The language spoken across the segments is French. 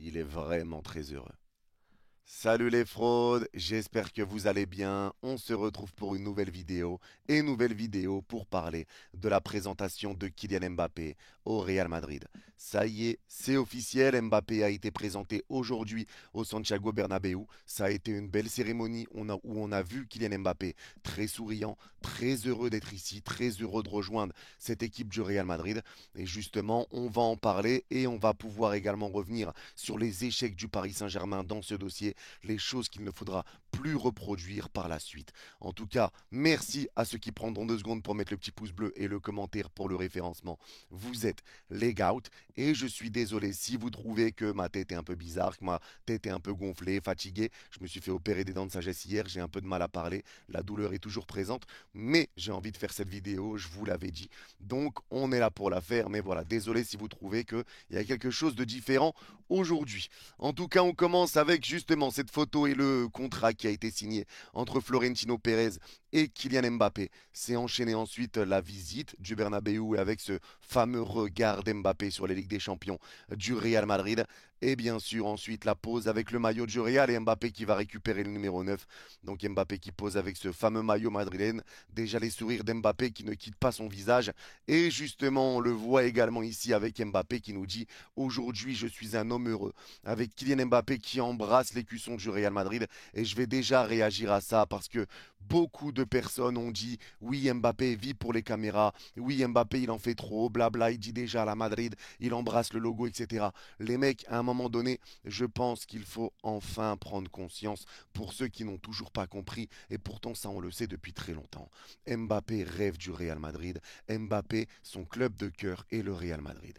il est vraiment très heureux. Salut les fraudes, j'espère que vous allez bien. On se retrouve pour une nouvelle vidéo pour parler de la présentation de Kylian Mbappé au Real Madrid. Ça y est, c'est officiel, Mbappé a été présenté aujourd'hui au Santiago Bernabéu. Ça a été une belle cérémonie où on a vu Kylian Mbappé très souriant, très heureux d'être ici, très heureux de rejoindre cette équipe du Real Madrid. Et justement, on va en parler et on va pouvoir également revenir sur les échecs du Paris Saint-Germain dans ce dossier, les choses qu'il ne faudra plus reproduire par la suite. En tout cas, merci à ceux qui prendront 2 secondes pour mettre le petit pouce bleu et le commentaire pour le référencement. Vous êtes les gouts et je suis désolé si vous trouvez que ma tête est un peu bizarre, que ma tête est un peu gonflée, fatiguée. Je me suis fait opérer des dents de sagesse hier, j'ai un peu de mal à parler, la douleur est toujours présente, mais j'ai envie de faire cette vidéo, je vous l'avais dit. Donc on est là pour la faire, mais voilà, désolé si vous trouvez qu'il y a quelque chose de différent aujourd'hui. En tout cas, on commence avec justement cette photo et le contrat qui a été signé entre Florentino Pérez et Kylian Mbappé. C'est enchaîné ensuite la visite du Bernabéu avec ce fameux regard d'Mbappé sur les Ligues des Champions du Real Madrid. Et bien sûr ensuite la pose avec le maillot du Real et Mbappé qui va récupérer le numéro 9. Donc Mbappé qui pose avec ce fameux maillot madrilène. Déjà les sourires d'Mbappé qui ne quittent pas son visage. Et justement on le voit également ici avec Mbappé qui nous dit: aujourd'hui je suis un homme heureux. Avec Kylian Mbappé qui embrasse l'écusson du Real Madrid. Et je vais déjà réagir à ça parce que beaucoup de personnes ont dit: oui, Mbappé vit pour les caméras, oui, Mbappé il en fait trop, blabla, il dit déjà à la Madrid, il embrasse le logo, etc. Les mecs, à un moment donné, je pense qu'il faut enfin prendre conscience pour ceux qui n'ont toujours pas compris, et pourtant ça on le sait depuis très longtemps. Mbappé rêve du Real Madrid, Mbappé, son club de cœur est le Real Madrid.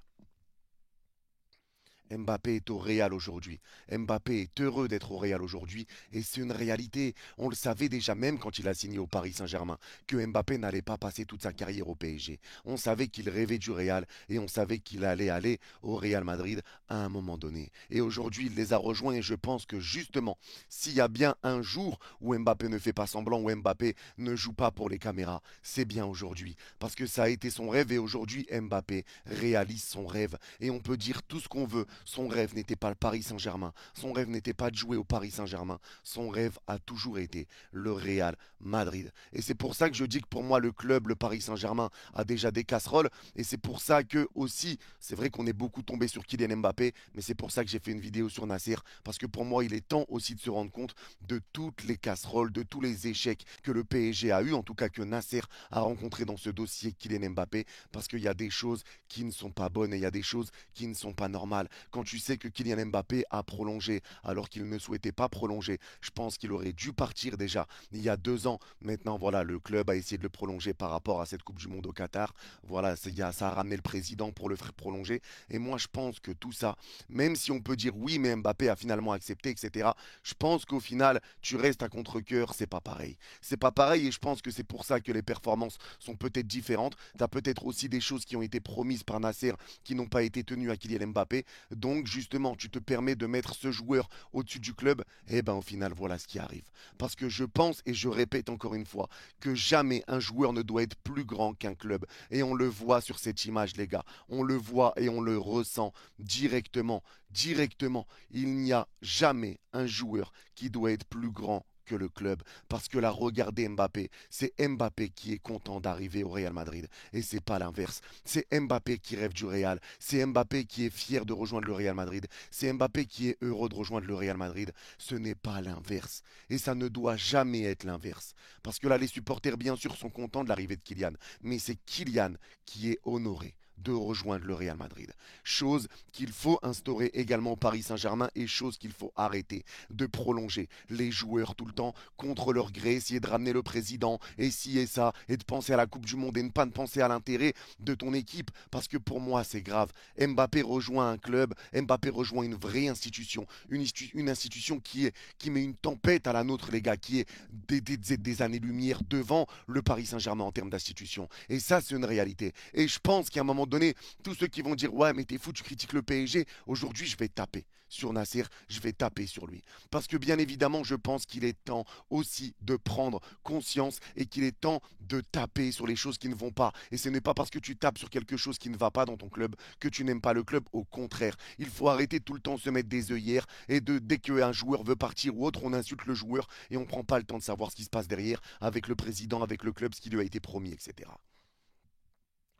Mbappé est au Real aujourd'hui. Mbappé est heureux d'être au Real aujourd'hui et c'est une réalité. On le savait déjà même quand il a signé au Paris Saint-Germain que Mbappé n'allait pas passer toute sa carrière au PSG. On savait qu'il rêvait du Real et on savait qu'il allait aller au Real Madrid à un moment donné. Et aujourd'hui, il les a rejoints et je pense que justement, s'il y a bien un jour où Mbappé ne fait pas semblant, où Mbappé ne joue pas pour les caméras, c'est bien aujourd'hui. Parce que ça a été son rêve et aujourd'hui, Mbappé réalise son rêve. Et on peut dire tout ce qu'on veut. Son rêve n'était pas le Paris Saint-Germain. Son rêve n'était pas de jouer au Paris Saint-Germain. Son rêve a toujours été le Real Madrid. Et c'est pour ça que je dis que pour moi, le club, le Paris Saint-Germain, a déjà des casseroles. Et c'est pour ça que aussi, c'est vrai qu'on est beaucoup tombé sur Kylian Mbappé, mais c'est pour ça que j'ai fait une vidéo sur Nasser. Parce que pour moi, il est temps aussi de se rendre compte de toutes les casseroles, de tous les échecs que le PSG a eu, en tout cas que Nasser a rencontré dans ce dossier Kylian Mbappé. Parce qu'il y a des choses qui ne sont pas bonnes et il y a des choses qui ne sont pas normales. Quand tu sais que Kylian Mbappé a prolongé alors qu'il ne souhaitait pas prolonger, je pense qu'il aurait dû partir déjà il y a 2 ans. Maintenant, voilà, le club a essayé de le prolonger par rapport à cette Coupe du Monde au Qatar. Voilà, ça a ramené le président pour le faire prolonger. Et moi, je pense que tout ça, même si on peut dire oui, mais Mbappé a finalement accepté, etc., je pense qu'au final, tu restes à contre-cœur, c'est pas pareil. C'est pas pareil et je pense que c'est pour ça que les performances sont peut-être différentes. Tu as peut-être aussi des choses qui ont été promises par Nasser qui n'ont pas été tenues à Kylian Mbappé. Donc justement, tu te permets de mettre ce joueur au-dessus du club, et ben au final, voilà ce qui arrive. Parce que je pense, et je répète encore une fois, que jamais un joueur ne doit être plus grand qu'un club. Et on le voit sur cette image, les gars. On le voit et on le ressent directement. Directement. Il n'y a jamais un joueur qui doit être plus grand que le club. Parce que là, regardez Mbappé. C'est Mbappé qui est content d'arriver au Real Madrid. Et c'est pas l'inverse. C'est Mbappé qui rêve du Real. C'est Mbappé qui est fier de rejoindre le Real Madrid. C'est Mbappé qui est heureux de rejoindre le Real Madrid. Ce n'est pas l'inverse. Et ça ne doit jamais être l'inverse. Parce que là, les supporters, bien sûr, sont contents de l'arrivée de Kylian. Mais c'est Kylian qui est honoré de rejoindre le Real Madrid. Chose qu'il faut instaurer également au Paris Saint-Germain et chose qu'il faut arrêter de prolonger les joueurs tout le temps contre leur gré, essayer de ramener le président et ci et ça et de penser à la Coupe du Monde et ne pas penser à l'intérêt de ton équipe parce que pour moi c'est grave. Mbappé rejoint un club, Mbappé rejoint une vraie institution, une institution qui met une tempête à la nôtre les gars, qui est des années-lumière devant le Paris Saint-Germain en termes d'institution. Et ça c'est une réalité. Et je pense qu'à un moment donné, tous ceux qui vont dire ouais mais t'es fou, tu critiques le PSG, aujourd'hui je vais taper sur Nasser, je vais taper sur lui. Parce que bien évidemment, je pense qu'il est temps aussi de prendre conscience et qu'il est temps de taper sur les choses qui ne vont pas. Et ce n'est pas parce que tu tapes sur quelque chose qui ne va pas dans ton club que tu n'aimes pas le club. Au contraire, il faut arrêter tout le temps de se mettre des œillères et dès qu'un joueur veut partir ou autre, on insulte le joueur et on ne prend pas le temps de savoir ce qui se passe derrière avec le président, avec le club, ce qui lui a été promis, etc.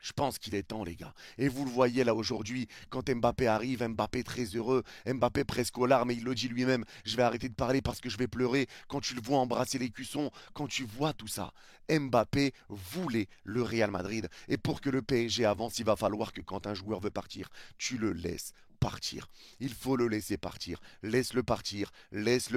Je pense qu'il est temps, les gars. Et vous le voyez là aujourd'hui, quand Mbappé arrive, Mbappé très heureux, Mbappé presque aux larmes, et il le dit lui-même, je vais arrêter de parler parce que je vais pleurer. Quand tu le vois embrasser les cuissons, quand tu vois tout ça, Mbappé voulait le Real Madrid. Et pour que le PSG avance, il va falloir que quand un joueur veut partir, tu le laisses partir. Il faut le laisser partir, laisse-le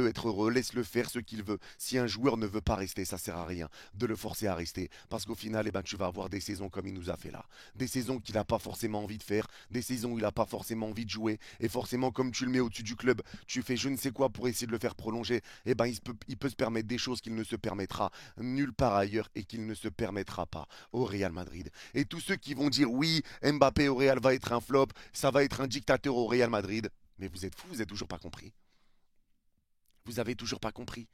être heureux, laisse-le faire ce qu'il veut. Si un joueur ne veut pas rester, ça sert à rien de le forcer à rester, parce qu'au final, eh ben, tu vas avoir des saisons comme il nous a fait là, des saisons qu'il n'a pas forcément envie de faire, des saisons où il n'a pas forcément envie de jouer, et forcément comme tu le mets au-dessus du club, tu fais je ne sais quoi pour essayer de le faire prolonger, eh ben il peut se permettre des choses qu'il ne se permettra nulle part ailleurs et qu'il ne se permettra pas au Real Madrid. Et tous ceux qui vont dire oui, Mbappé au Real va être un flop, ça va être un dictateur au Real Madrid, mais vous êtes fous, vous n'avez toujours pas compris. Vous avez toujours pas compris.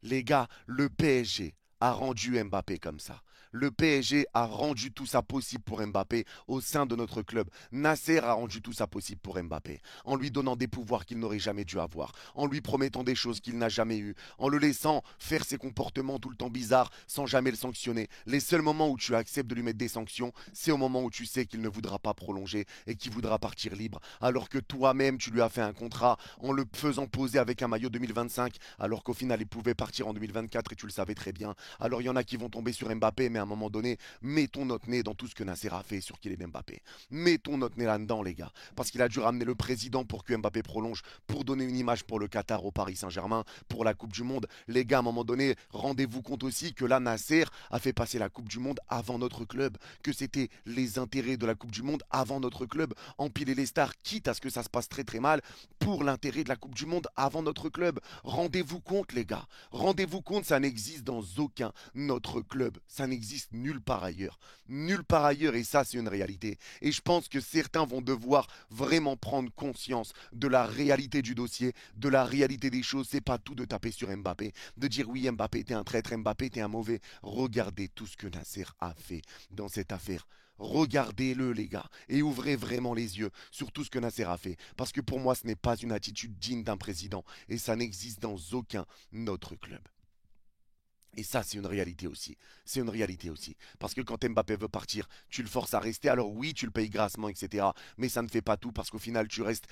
Les gars, le PSG a rendu Mbappé comme ça. Le PSG a rendu tout ça possible pour Mbappé au sein de notre club. Nasser a rendu tout ça possible pour Mbappé, en lui donnant des pouvoirs qu'il n'aurait jamais dû avoir, en lui promettant des choses qu'il n'a jamais eues, en le laissant faire ses comportements tout le temps bizarres sans jamais le sanctionner. Les seuls moments où tu acceptes de lui mettre des sanctions, c'est au moment où tu sais qu'il ne voudra pas prolonger et qu'il voudra partir libre, alors que toi-même tu lui as fait un contrat en le faisant poser avec un maillot 2025, alors qu'au final il pouvait partir en 2024 et tu le savais très bien. Alors il y en a qui vont tomber sur Mbappé, mais à un moment donné, mettons notre nez dans tout ce que Nasser a fait sur Kylian Mbappé. Mettons notre nez là-dedans, les gars. Parce qu'il a dû ramener le président pour que Mbappé prolonge, pour donner une image pour le Qatar au Paris Saint-Germain, pour la Coupe du Monde. Les gars, à un moment donné, rendez-vous compte aussi que là, Nasser a fait passer la Coupe du Monde avant notre club, que c'était les intérêts de la Coupe du Monde avant notre club, empiler les stars, quitte à ce que ça se passe très très mal, pour l'intérêt de la Coupe du Monde avant notre club. Rendez-vous compte, les gars. Rendez-vous compte, ça n'existe dans aucun notre club. Ça n'existe nulle part ailleurs. Nulle part ailleurs, et ça, c'est une réalité. Et je pense que certains vont devoir vraiment prendre conscience de la réalité du dossier, de la réalité des choses. C'est pas tout de taper sur Mbappé, de dire oui, Mbappé, t'es un traître, Mbappé, t'es un mauvais. Regardez tout ce que Nasser a fait dans cette affaire. Regardez-le, les gars, et ouvrez vraiment les yeux sur tout ce que Nasser a fait. Parce que pour moi, ce n'est pas une attitude digne d'un président, et ça n'existe dans aucun autre club. Et ça, c'est une réalité aussi. C'est une réalité aussi. Parce que quand Mbappé veut partir, tu le forces à rester. Alors oui, tu le payes grassement, etc. Mais ça ne fait pas tout parce qu'au final, tu restes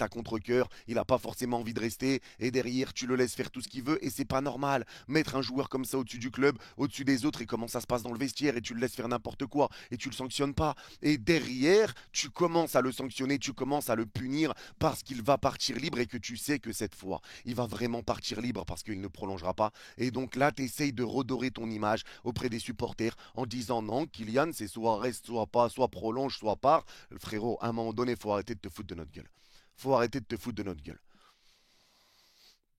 à contre-cœur. Il n'a pas forcément envie de rester. Et derrière, tu le laisses faire tout ce qu'il veut. Et c'est pas normal. Mettre un joueur comme ça au-dessus du club, au-dessus des autres, et comment ça se passe dans le vestiaire, et tu le laisses faire n'importe quoi. Et tu le sanctionnes pas. Et derrière, tu commences à le sanctionner, tu commences à le punir parce qu'il va partir libre et que tu sais que cette fois, il va vraiment partir libre parce qu'il ne prolongera pas. Et donc là, tu essayes de redorer ton image auprès des supporters en disant non, Kylian, c'est soit reste, soit pas, soit prolonge, soit part. Frérot, à un moment donné, il faut arrêter de te foutre de notre gueule. Faut arrêter de te foutre de notre gueule.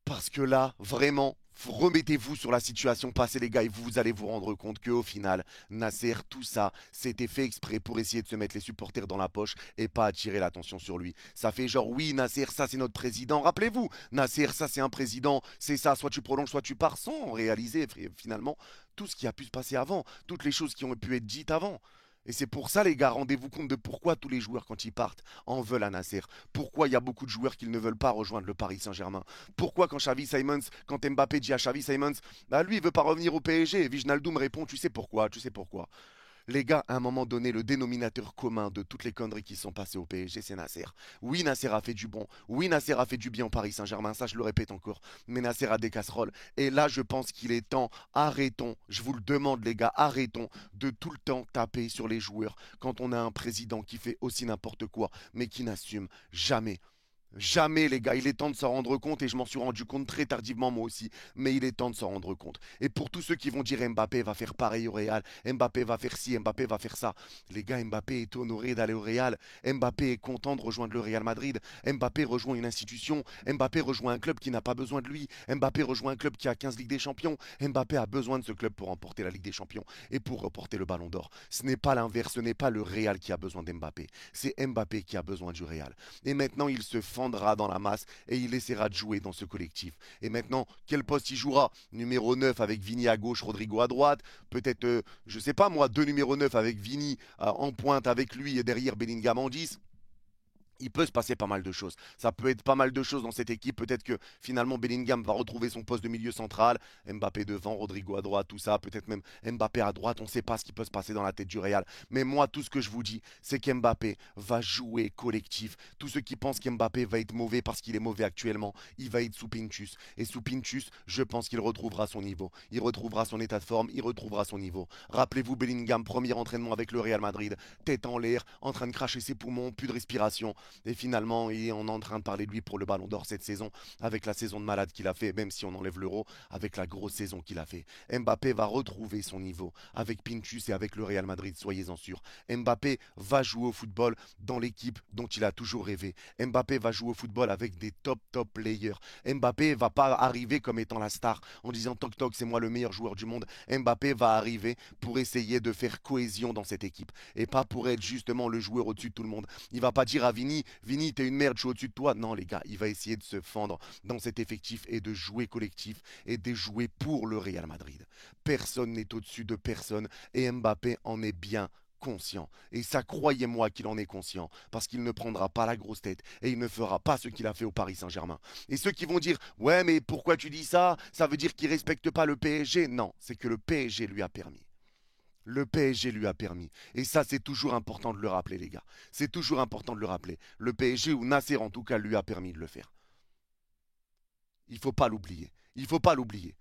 Parce que là, vraiment, remettez-vous sur la situation passée, les gars, et vous allez vous rendre compte qu'au final, Nasser, tout ça, c'était fait exprès pour essayer de se mettre les supporters dans la poche et pas attirer l'attention sur lui. Ça fait genre, oui, Nasser, ça c'est notre président. Rappelez-vous, Nasser, ça c'est un président, c'est ça, soit tu prolonges, soit tu pars, sans réaliser finalement tout ce qui a pu se passer avant, toutes les choses qui ont pu être dites avant. Et c'est pour ça, les gars, rendez-vous compte de pourquoi tous les joueurs, quand ils partent, en veulent à Nasser. Pourquoi il y a beaucoup de joueurs qui ne veulent pas rejoindre le Paris Saint-Germain. Pourquoi quand Xavi Simons, quand Mbappé dit à Xavi Simons, bah lui, il veut pas revenir au PSG. Et Wijnaldum répond, tu sais pourquoi. Les gars, à un moment donné, le dénominateur commun de toutes les conneries qui sont passées au PSG, c'est Nasser. Oui, Nasser a fait du bon. Oui, Nasser a fait du bien au Paris Saint-Germain. Ça, je le répète encore. Mais Nasser a des casseroles. Et là, je pense qu'il est temps. Arrêtons. Je vous le demande, les gars. Arrêtons de tout le temps taper sur les joueurs quand on a un président qui fait aussi n'importe quoi, mais qui n'assume jamais. Jamais, les gars, il est temps de s'en rendre compte et je m'en suis rendu compte très tardivement moi aussi, mais il est temps de s'en rendre compte. Et pour tous ceux qui vont dire Mbappé va faire pareil au Real, Mbappé va faire ci, Mbappé va faire ça, les gars, Mbappé est honoré d'aller au Real, Mbappé est content de rejoindre le Real Madrid, Mbappé rejoint une institution, Mbappé rejoint un club qui n'a pas besoin de lui, Mbappé rejoint un club qui a 15 Ligues des Champions, Mbappé a besoin de ce club pour remporter la Ligue des Champions et pour remporter le Ballon d'Or. Ce n'est pas l'inverse, ce n'est pas le Real qui a besoin d'Mbappé, c'est Mbappé qui a besoin du Real. Et maintenant, il se fendra dans la masse et il essaiera de jouer dans ce collectif. Et maintenant, quel poste il jouera? Numéro 9 avec Vini à gauche, Rodrigo à droite. Peut-être, je sais pas moi, deux numéro 9 avec Vini en pointe avec lui et derrière Bellingham en 10. Il peut se passer pas mal de choses. Ça peut être pas mal de choses dans cette équipe. Peut-être que finalement Bellingham va retrouver son poste de milieu central. Mbappé devant, Rodrigo à droite, tout ça. Peut-être même Mbappé à droite. On ne sait pas ce qui peut se passer dans la tête du Real. Mais moi, tout ce que je vous dis, c'est qu'Mbappé va jouer collectif. Tous ceux qui pensent qu'Mbappé va être mauvais parce qu'il est mauvais actuellement, il va être sous Pintus. Et sous Pintus, je pense qu'il retrouvera son niveau. Il retrouvera son état de forme. Il retrouvera son niveau. Rappelez-vous Bellingham, premier entraînement avec le Real Madrid. Tête en l'air, en train de cracher ses poumons, plus de respiration. Et finalement, on est en train de parler de lui pour le Ballon d'Or cette saison, avec la saison de malade qu'il a fait, même si on enlève l'Euro, avec la grosse saison qu'il a fait. Mbappé va retrouver son niveau avec Pintus et avec le Real Madrid, soyez-en sûrs. Mbappé va jouer au football dans l'équipe dont il a toujours rêvé. Mbappé va jouer au football avec des top players. Mbappé va pas arriver comme étant la star en disant toc toc c'est moi le meilleur joueur du monde. Mbappé va arriver pour essayer de faire cohésion dans cette équipe et pas pour être justement le joueur au-dessus de tout le monde. Il va pas dire à Vini, t'es une merde, je suis au-dessus de toi. Non, les gars, il va essayer de se fendre dans cet effectif et de jouer collectif et de jouer pour le Real Madrid. Personne n'est au-dessus de personne et Mbappé en est bien conscient. Et ça, croyez-moi qu'il en est conscient, parce qu'il ne prendra pas la grosse tête et il ne fera pas ce qu'il a fait au Paris Saint-Germain. Et ceux qui vont dire, ouais, mais pourquoi tu dis ça? Ça veut dire qu'il respecte pas le PSG? Non, c'est que le PSG lui a permis. Le PSG lui a permis. Et ça, c'est toujours important de le rappeler, les gars. C'est toujours important de le rappeler. Le PSG, ou Nasser en tout cas, lui a permis de le faire. Il ne faut pas l'oublier. Il ne faut pas l'oublier.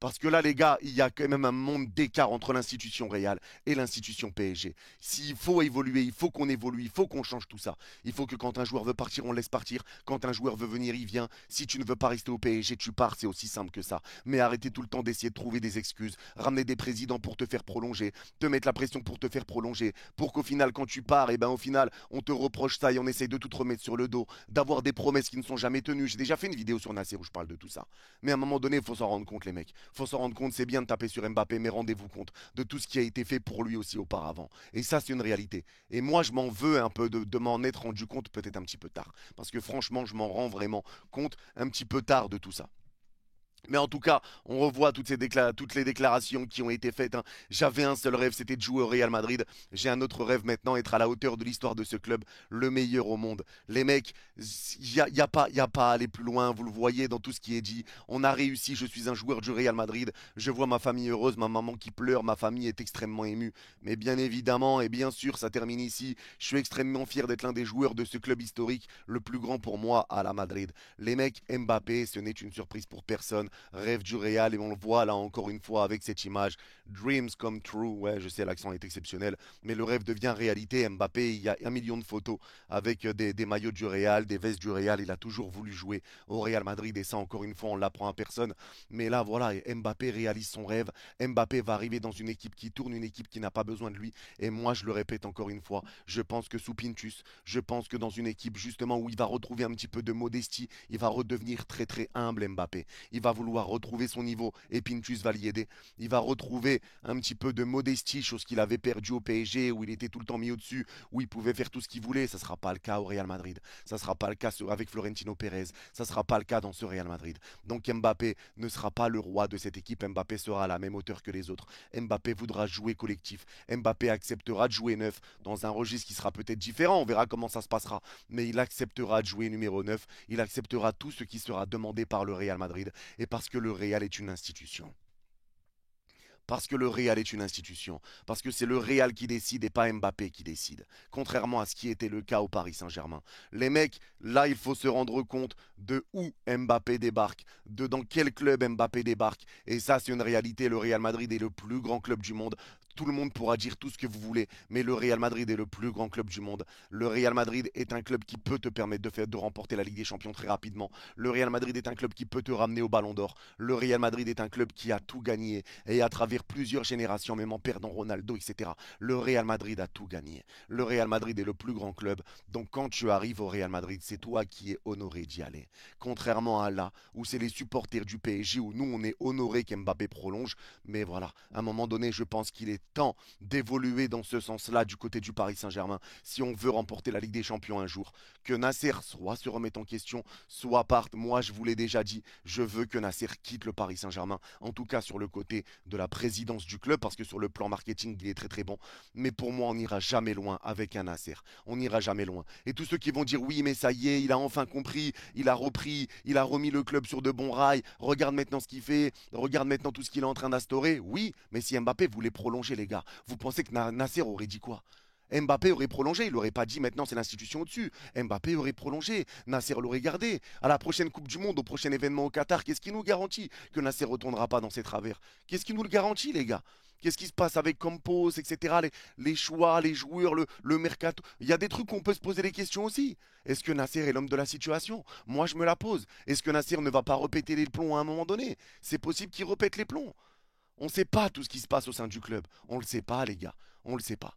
Parce que là, les gars, il y a quand même un monde d'écart entre l'institution Real et l'institution PSG. S'il faut évoluer, il faut qu'on évolue, il faut qu'on change tout ça. Il faut que quand un joueur veut partir, on le laisse partir. Quand un joueur veut venir, il vient. Si tu ne veux pas rester au PSG, tu pars, c'est aussi simple que ça. Mais arrêtez tout le temps d'essayer de trouver des excuses, ramener des présidents pour te faire prolonger, te mettre la pression pour te faire prolonger, pour qu'au final, quand tu pars, et ben au final, on te reproche ça et on essaye de tout te remettre sur le dos, d'avoir des promesses qui ne sont jamais tenues. J'ai déjà fait une vidéo sur Nasser où je parle de tout ça. Mais à un moment donné, il faut s'en rendre compte, les mecs. Faut s'en rendre compte, c'est bien de taper sur Mbappé, mais rendez-vous compte de tout ce qui a été fait pour lui aussi auparavant. Et ça, c'est une réalité. Et moi, je m'en veux un peu de m'en être rendu compte peut-être un petit peu tard. Parce que franchement, je m'en rends vraiment compte un petit peu tard de tout ça. Mais en tout cas, on revoit toutes les déclarations qui ont été faites, hein. J'avais un seul rêve, c'était de jouer au Real Madrid. J'ai un autre rêve maintenant, être à la hauteur de l'histoire de ce club, le meilleur au monde. Les mecs, y a pas à aller plus loin, vous le voyez dans tout ce qui est dit. On a réussi, je suis un joueur du Real Madrid. Je vois ma famille heureuse, ma maman qui pleure, ma famille est extrêmement émue. Mais bien évidemment, et bien sûr, ça termine ici. Je suis extrêmement fier d'être l'un des joueurs de ce club historique, le plus grand pour moi à la Madrid. Les mecs, Mbappé, ce n'est une surprise pour personne. Rêve du Real et on le voit là encore une fois avec cette image. Dreams come true, ouais je sais l'accent est exceptionnel, mais le rêve devient réalité. Mbappé, il y a 1 million de photos avec des maillots du Real, des vestes du Real, il a toujours voulu jouer au Real Madrid et ça encore une fois on l'apprend à personne. Mais là voilà, Mbappé réalise son rêve, Mbappé va arriver dans une équipe qui tourne, une équipe qui n'a pas besoin de lui et moi je le répète encore une fois, je pense que sous Pintus, je pense que dans une équipe justement où il va retrouver un petit peu de modestie, il va redevenir très humble Mbappé. Il va vouloir retrouver son niveau et Pintus va l'y aider. Il va retrouver un petit peu de modestie, chose qu'il avait perdu au PSG où il était tout le temps mis au-dessus, où il pouvait faire tout ce qu'il voulait. Ça ne sera pas le cas au Real Madrid. Ça ne sera pas le cas avec Florentino Pérez. Ça ne sera pas le cas dans ce Real Madrid. Donc Mbappé ne sera pas le roi de cette équipe. Mbappé sera à la même hauteur que les autres. Mbappé voudra jouer collectif. Mbappé acceptera de jouer neuf dans un registre qui sera peut-être différent. On verra comment ça se passera. Mais il acceptera de jouer numéro 9. Il acceptera tout ce qui sera demandé par le Real Madrid. Et parce que le Real est une institution. Parce que le Real est une institution. Parce que c'est le Real qui décide et pas Mbappé qui décide. Contrairement à ce qui était le cas au Paris Saint-Germain. Les mecs, là, il faut se rendre compte de où Mbappé débarque, de dans quel club Mbappé débarque. Et ça, c'est une réalité. Le Real Madrid est le plus grand club du monde. Tout le monde pourra dire tout ce que vous voulez, mais le Real Madrid est le plus grand club du monde. Le Real Madrid est un club qui peut te permettre de remporter la Ligue des Champions très rapidement. Le Real Madrid est un club qui peut te ramener au Ballon d'Or. Le Real Madrid est un club qui a tout gagné et à travers plusieurs générations, même en perdant Ronaldo, etc. Le Real Madrid a tout gagné. Le Real Madrid est le plus grand club. Donc quand tu arrives au Real Madrid, c'est toi qui es honoré d'y aller. Contrairement à là, où c'est les supporters du PSG, où nous on est honoré qu'Mbappé prolonge. Mais voilà, à un moment donné, je pense qu'il est temps d'évoluer dans ce sens-là du côté du Paris Saint-Germain si on veut remporter la Ligue des Champions un jour. Que Nasser soit se remette en question, soit parte. Moi, je vous l'ai déjà dit, je veux que Nasser quitte le Paris Saint-Germain, en tout cas sur le côté de la présidence du club, parce que sur le plan marketing, il est très très bon. Mais pour moi, on n'ira jamais loin avec un Nasser. On n'ira jamais loin. Et tous ceux qui vont dire oui, mais ça y est, il a enfin compris, il a repris, il a remis le club sur de bons rails, regarde maintenant ce qu'il fait, regarde maintenant tout ce qu'il est en train d'instaurer. Oui, mais si Mbappé voulait prolonger, les gars, vous pensez que Nasser aurait dit quoi? Mbappé aurait prolongé, il n'aurait pas dit maintenant c'est l'institution au-dessus. Mbappé aurait prolongé, Nasser l'aurait gardé. À la prochaine Coupe du Monde, au prochain événement au Qatar, qu'est-ce qui nous garantit que Nasser ne retournera pas dans ses travers? Qu'est-ce qui nous le garantit, les gars? Qu'est-ce qui se passe avec Campos, etc. Les choix, les joueurs, le mercato. Il y a des trucs où on peut se poser des questions aussi. Est-ce que Nasser est l'homme de la situation? Moi, je me la pose. Est-ce que Nasser ne va pas répéter les plombs à un moment donné? C'est possible qu'il répète les plombs. On ne sait pas tout ce qui se passe au sein du club. On ne le sait pas, les gars. On ne le sait pas.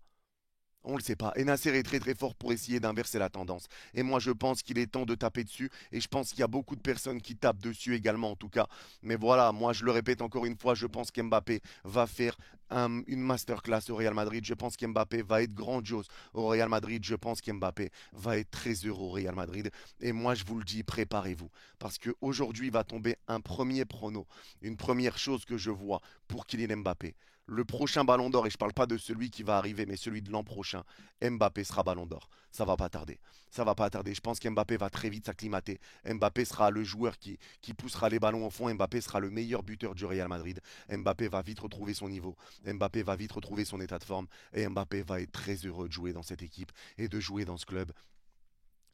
On le sait pas. Et Nasser est très très fort pour essayer d'inverser la tendance. Et moi je pense qu'il est temps de taper dessus. Et je pense qu'il y a beaucoup de personnes qui tapent dessus également en tout cas. Mais voilà, moi je le répète encore une fois, je pense qu'Mbappé va faire une masterclass au Real Madrid. Je pense qu'Mbappé va être grandiose au Real Madrid. Je pense qu'Mbappé va être très heureux au Real Madrid. Et moi je vous le dis, préparez-vous. Parce qu'aujourd'hui va tomber un premier prono. Une première chose que je vois pour Kylian Mbappé. Le prochain ballon d'or, et je ne parle pas de celui qui va arriver, mais celui de l'an prochain, Mbappé sera ballon d'or. Ça va pas tarder. Ça va pas tarder. Je pense qu'Mbappé va très vite s'acclimater. Mbappé sera le joueur qui poussera les ballons au fond. Mbappé sera le meilleur buteur du Real Madrid. Mbappé va vite retrouver son niveau. Mbappé va vite retrouver son état de forme. Et Mbappé va être très heureux de jouer dans cette équipe et de jouer dans ce club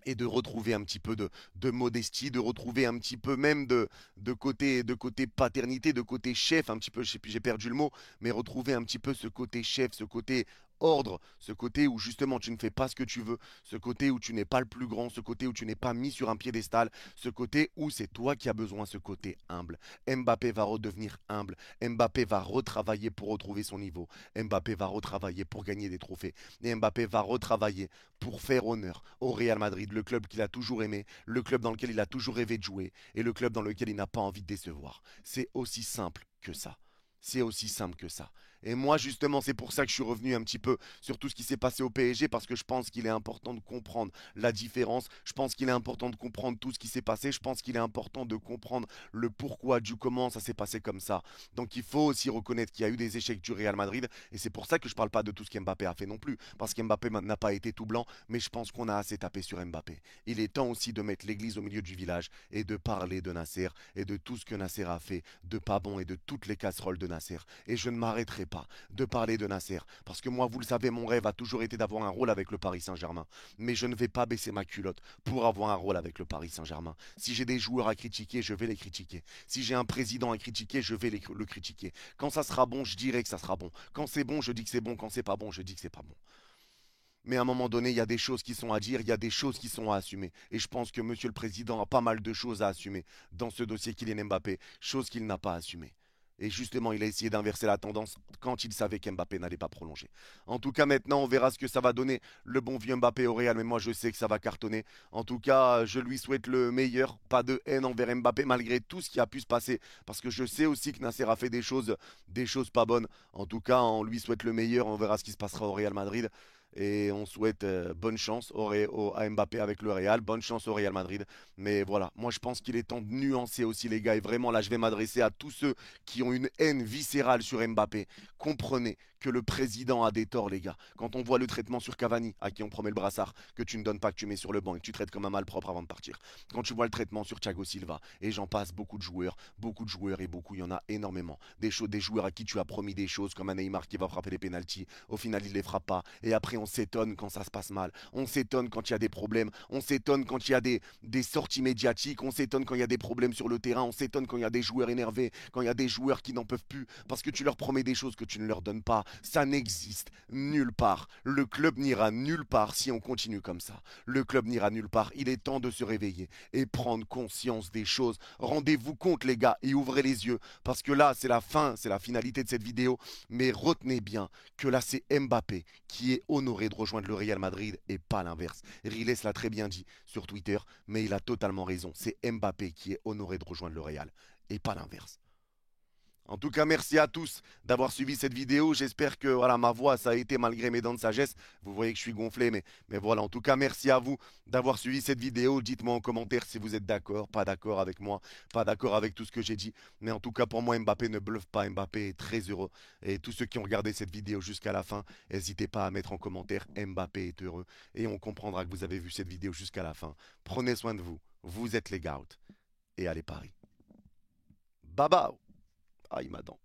et de retrouver un petit peu de modestie, de retrouver un petit peu même de côté paternité, de côté chef, un petit peu, j'ai perdu le mot, mais retrouver un petit peu ce côté chef, ce côté ordre, ce côté où justement tu ne fais pas ce que tu veux, ce côté où tu n'es pas le plus grand, ce côté où tu n'es pas mis sur un piédestal, ce côté où c'est toi qui as besoin, ce côté humble. Mbappé va redevenir humble, Mbappé va retravailler pour retrouver son niveau, Mbappé va retravailler pour gagner des trophées, et Mbappé va retravailler pour faire honneur au Real Madrid, le club qu'il a toujours aimé, le club dans lequel il a toujours rêvé de jouer et le club dans lequel il n'a pas envie de décevoir. C'est aussi simple que ça. C'est aussi simple que ça. Et moi, justement, c'est pour ça que je suis revenu un petit peu sur tout ce qui s'est passé au PSG, parce que je pense qu'il est important de comprendre la différence. Je pense qu'il est important de comprendre tout ce qui s'est passé. Je pense qu'il est important de comprendre le pourquoi, du comment ça s'est passé comme ça. Donc il faut aussi reconnaître qu'il y a eu des échecs du Real Madrid. Et c'est pour ça que je ne parle pas de tout ce qu'Mbappé a fait non plus. Parce qu'Mbappé n'a pas été tout blanc, mais je pense qu'on a assez tapé sur Mbappé. Il est temps aussi de mettre l'église au milieu du village et de parler de Nasser et de tout ce que Nasser a fait de pas bon et de toutes les casseroles de Nasser. Et je ne m'arrêterai pas de parler de Nasser. Parce que moi, vous le savez, mon rêve a toujours été d'avoir un rôle avec le Paris Saint-Germain. Mais je ne vais pas baisser ma culotte pour avoir un rôle avec le Paris Saint-Germain. Si j'ai des joueurs à critiquer, je vais les critiquer. Si j'ai un président à critiquer, je vais le critiquer. Quand ça sera bon, je dirai que ça sera bon. Quand c'est bon, je dis que c'est bon. Quand c'est pas bon, je dis que c'est pas bon. Mais à un moment donné, il y a des choses qui sont à dire, il y a des choses qui sont à assumer. Et je pense que Monsieur le Président a pas mal de choses à assumer dans ce dossier Kylian Mbappé, chose qu'il n'a pas assumée. Et justement, il a essayé d'inverser la tendance quand il savait qu'Mbappé n'allait pas prolonger. En tout cas, maintenant, on verra ce que ça va donner le bon vieux Mbappé au Real. Mais moi, je sais que ça va cartonner. En tout cas, je lui souhaite le meilleur. Pas de haine envers Mbappé malgré tout ce qui a pu se passer. Parce que je sais aussi que Nasser a fait des choses pas bonnes. En tout cas, on lui souhaite le meilleur. On verra ce qui se passera au Real Madrid. Et on souhaite bonne chance à Mbappé avec le Real, bonne chance au Real Madrid. Mais voilà, moi je pense qu'il est temps de nuancer aussi les gars. Et vraiment là, je vais m'adresser à tous ceux qui ont une haine viscérale sur Mbappé. Comprenez que le président a des torts, les gars. Quand on voit le traitement sur Cavani, à qui on promet le brassard, que tu ne donnes pas, que tu mets sur le banc et que tu traites comme un malpropre avant de partir. Quand tu vois le traitement sur Thiago Silva, et j'en passe beaucoup de joueurs et beaucoup, il y en a énormément. Des joueurs à qui tu as promis des choses, comme un Neymar qui va frapper les pénaltys. Au final, il ne les frappe pas. Et après, on s'étonne quand ça se passe mal. On s'étonne quand il y a des problèmes. On s'étonne quand il y a des sorties médiatiques. On s'étonne quand il y a des problèmes sur le terrain. On s'étonne quand il y a des joueurs énervés, quand il y a des joueurs qui n'en peuvent plus parce que tu leur promets des choses que tu ne leur donnes pas. Ça n'existe nulle part. Le club n'ira nulle part si on continue comme ça. Le club n'ira nulle part. Il est temps de se réveiller et prendre conscience des choses. Rendez-vous compte les gars et ouvrez les yeux parce que là c'est la fin, c'est la finalité de cette vidéo. Mais retenez bien que là c'est Mbappé qui est honoré de rejoindre le Real Madrid et pas l'inverse. Riles l'a très bien dit sur Twitter, mais il a totalement raison. C'est Mbappé qui est honoré de rejoindre le Real et pas l'inverse. En tout cas, merci à tous d'avoir suivi cette vidéo. J'espère que voilà, ma voix, ça a été malgré mes dents de sagesse. Vous voyez que je suis gonflé, mais voilà. En tout cas, merci à vous d'avoir suivi cette vidéo. Dites-moi en commentaire si vous êtes d'accord, pas d'accord avec moi, pas d'accord avec tout ce que j'ai dit. Mais en tout cas, pour moi, Mbappé ne bluffe pas. Mbappé est très heureux. Et tous ceux qui ont regardé cette vidéo jusqu'à la fin, n'hésitez pas à mettre en commentaire Mbappé est heureux. Et on comprendra que vous avez vu cette vidéo jusqu'à la fin. Prenez soin de vous. Vous êtes les gouts. Et allez Paris. Bye bye. Aïe, ma dent.